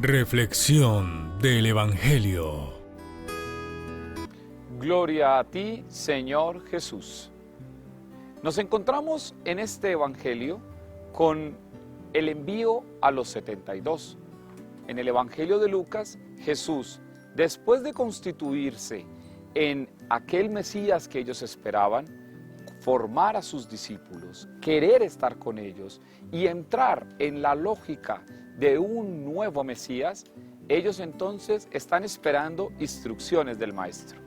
Reflexión del Evangelio. Gloria a ti, Señor Jesús. Nos encontramos en este Evangelio con el envío a los 72. En el Evangelio de Lucas, Jesús, después de constituirse en aquel Mesías que ellos esperaban, formar a sus discípulos, querer estar con ellos y entrar en la lógica de un nuevo Mesías, ellos entonces están esperando instrucciones del Maestro.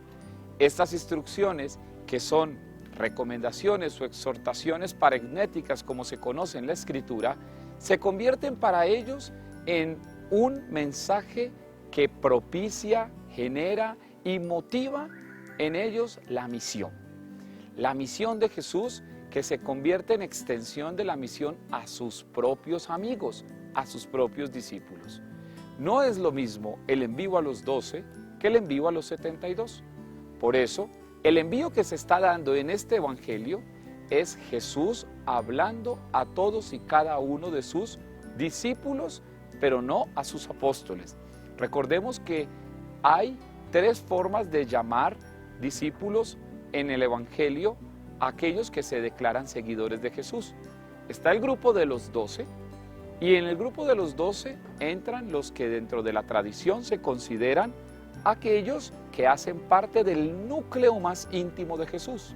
Estas instrucciones, que son recomendaciones o exhortaciones paregnéticas, como se conoce en la Escritura, se convierten para ellos en un mensaje que propicia, genera y motiva en ellos la misión. La misión de Jesús, que se convierte en extensión de la misión a sus propios amigos, a sus propios discípulos. No es lo mismo el envío a los 12 que el envío a los 72. Por eso, el envío que se está dando en este Evangelio es Jesús hablando a todos y cada uno de sus discípulos, pero no a sus apóstoles. Recordemos que hay tres formas de llamar discípulos en el Evangelio a aquellos que se declaran seguidores de Jesús. Está el grupo de los 12, y en el grupo de los 12 entran los que dentro de la tradición se consideran aquellos que hacen parte del núcleo más íntimo de Jesús.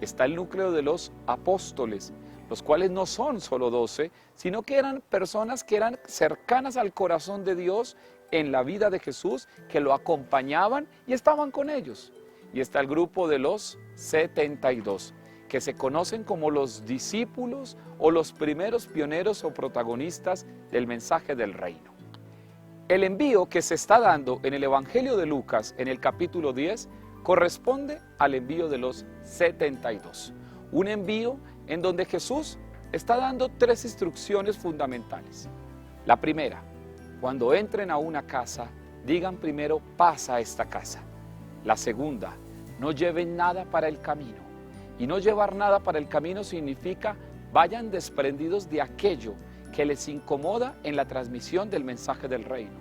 Está el núcleo de los apóstoles, los cuales no son solo 12, sino que eran personas que eran cercanas al corazón de Dios en la vida de Jesús, que lo acompañaban y estaban con ellos. Y está el grupo de los 72, que se conocen como los discípulos o los primeros pioneros o protagonistas del mensaje del reino. El envío que se está dando en el Evangelio de Lucas, en el capítulo 10, corresponde al envío de los 72. Un envío en donde Jesús está dando tres instrucciones fundamentales. La primera, cuando entren a una casa, digan primero paz a esta casa. La segunda, no lleven nada para el camino. Y no llevar nada para el camino significa vayan desprendidos de aquello que les incomoda en la transmisión del mensaje del reino.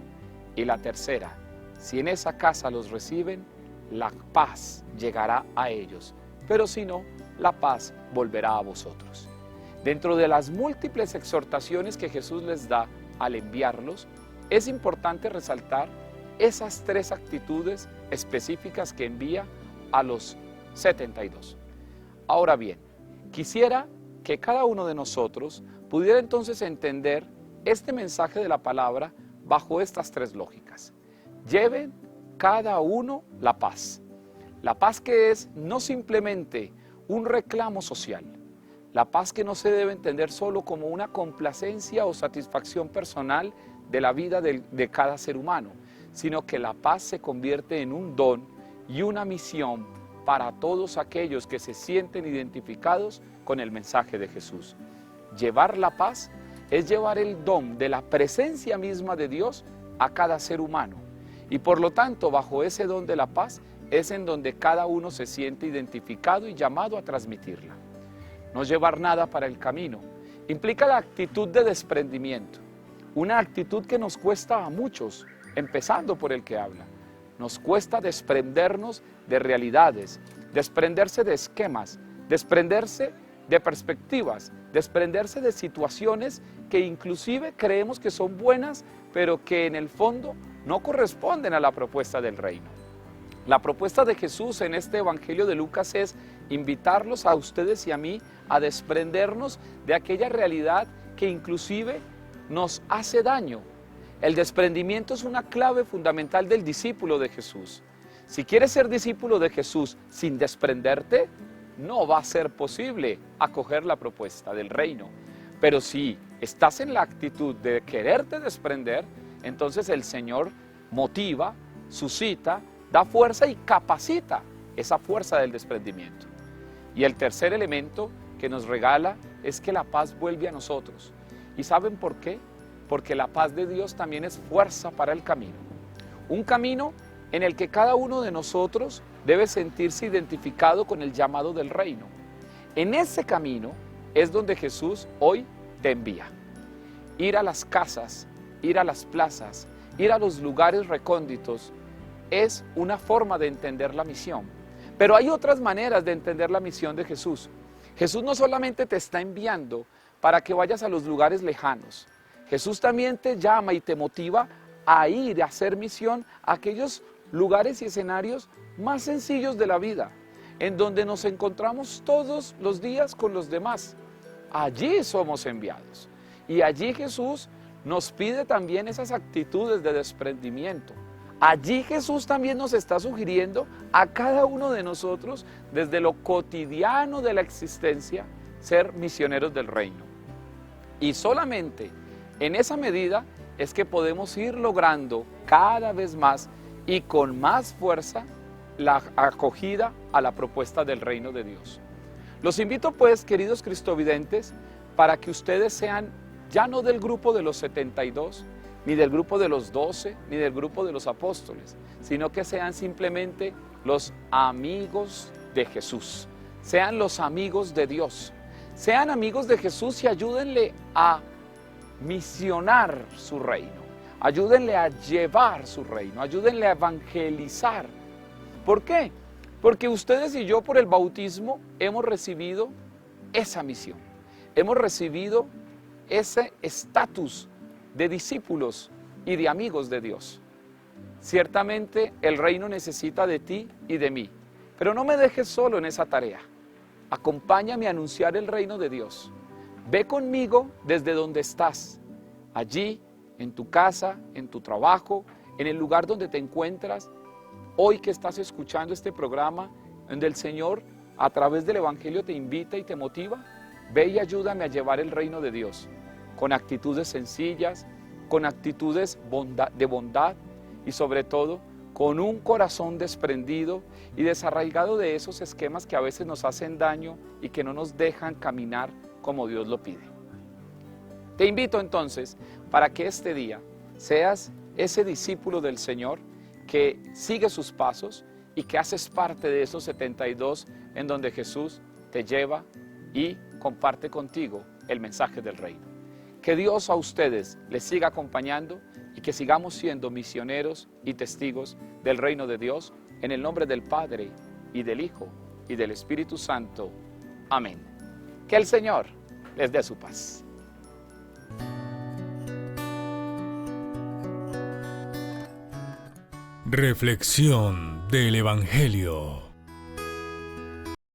Y la tercera, si en esa casa los reciben, la paz llegará a ellos, pero si no, la paz volverá a vosotros. Dentro de las múltiples exhortaciones que Jesús les da al enviarlos, es importante resaltar esas tres actitudes específicas que envía a los 72. Ahora bien, quisiera que cada uno de nosotros pudiera entonces entender este mensaje de la palabra bajo estas tres lógicas. Lleven cada uno la paz. La paz que es no simplemente un reclamo social. La paz que no se debe entender solo como una complacencia o satisfacción personal de la vida de cada ser humano, sino que la paz se convierte en un don y una misión para todos aquellos que se sienten identificados con el mensaje de Jesús. Llevar la paz es llevar el don de la presencia misma de Dios a cada ser humano. Y por lo tanto, bajo ese don de la paz es en donde cada uno se siente identificado y llamado a transmitirla. No llevar nada para el camino implica la actitud de desprendimiento, una actitud que nos cuesta a muchos, empezando por el que habla. Nos cuesta desprendernos de realidades, desprenderse de esquemas, desprenderse de perspectivas, desprenderse de situaciones que inclusive creemos que son buenas, pero que en el fondo no corresponden a la propuesta del reino. La propuesta de Jesús en este Evangelio de Lucas es invitarlos a ustedes y a mí a desprendernos de aquella realidad que inclusive nos hace daño. El desprendimiento es una clave fundamental del discípulo de Jesús. Si quieres ser discípulo de Jesús sin desprenderte, no va a ser posible acoger la propuesta del reino. Pero si estás en la actitud de quererte desprender, entonces el Señor motiva, suscita, da fuerza y capacita esa fuerza del desprendimiento. Y el tercer elemento que nos regala es que la paz vuelve a nosotros. ¿Y saben por qué? Porque la paz de Dios también es fuerza para el camino. Un camino en el que cada uno de nosotros debe sentirse identificado con el llamado del reino. En ese camino es donde Jesús hoy te envía. Ir a las casas, ir a las plazas, ir a los lugares recónditos es una forma de entender la misión. Pero hay otras maneras de entender la misión de Jesús. Jesús no solamente te está enviando para que vayas a los lugares lejanos. Jesús también te llama y te motiva a ir a hacer misión a aquellos lugares y escenarios más sencillos de la vida, en donde nos encontramos todos los días con los demás. Allí somos enviados. Y allí Jesús nos pide también esas actitudes de desprendimiento. Allí Jesús también nos está sugiriendo a cada uno de nosotros, desde lo cotidiano de la existencia, ser misioneros del reino. Y solamente en esa medida es que podemos ir logrando cada vez más y con más fuerza la acogida a la propuesta del reino de Dios. Los invito pues, queridos cristovidentes, para que ustedes sean ya no del grupo de los 72, ni del grupo de los 12, ni del grupo de los apóstoles, sino que sean simplemente los amigos de Jesús, sean los amigos de Dios, sean amigos de Jesús y ayúdenle a misionar su reino, ayúdenle a llevar su reino, ayúdenle a evangelizar. ¿Por qué? Porque ustedes y yo por el bautismo hemos recibido esa misión, hemos recibido ese estatus de discípulos y de amigos de Dios. Ciertamente el reino necesita de ti y de mí, pero no me dejes solo en esa tarea. Acompáñame a anunciar el reino de Dios. Ve conmigo desde donde estás, allí, en tu casa, en tu trabajo, en el lugar donde te encuentras, hoy que estás escuchando este programa, donde el Señor a través del Evangelio te invita y te motiva. Ve y ayúdame a llevar el reino de Dios, con actitudes sencillas, con actitudes de bondad y sobre todo con un corazón desprendido y desarraigado de esos esquemas que a veces nos hacen daño y que no nos dejan caminar como Dios lo pide. Te invito entonces para que este día seas ese discípulo del Señor que sigue sus pasos y que haces parte de esos 72 en donde Jesús te lleva y comparte contigo el mensaje del reino. Que Dios a ustedes les siga acompañando y que sigamos siendo misioneros y testigos del reino de Dios en el nombre del Padre y del Hijo y del Espíritu Santo. Amén. Que el Señor les dé su paz. Reflexión del Evangelio.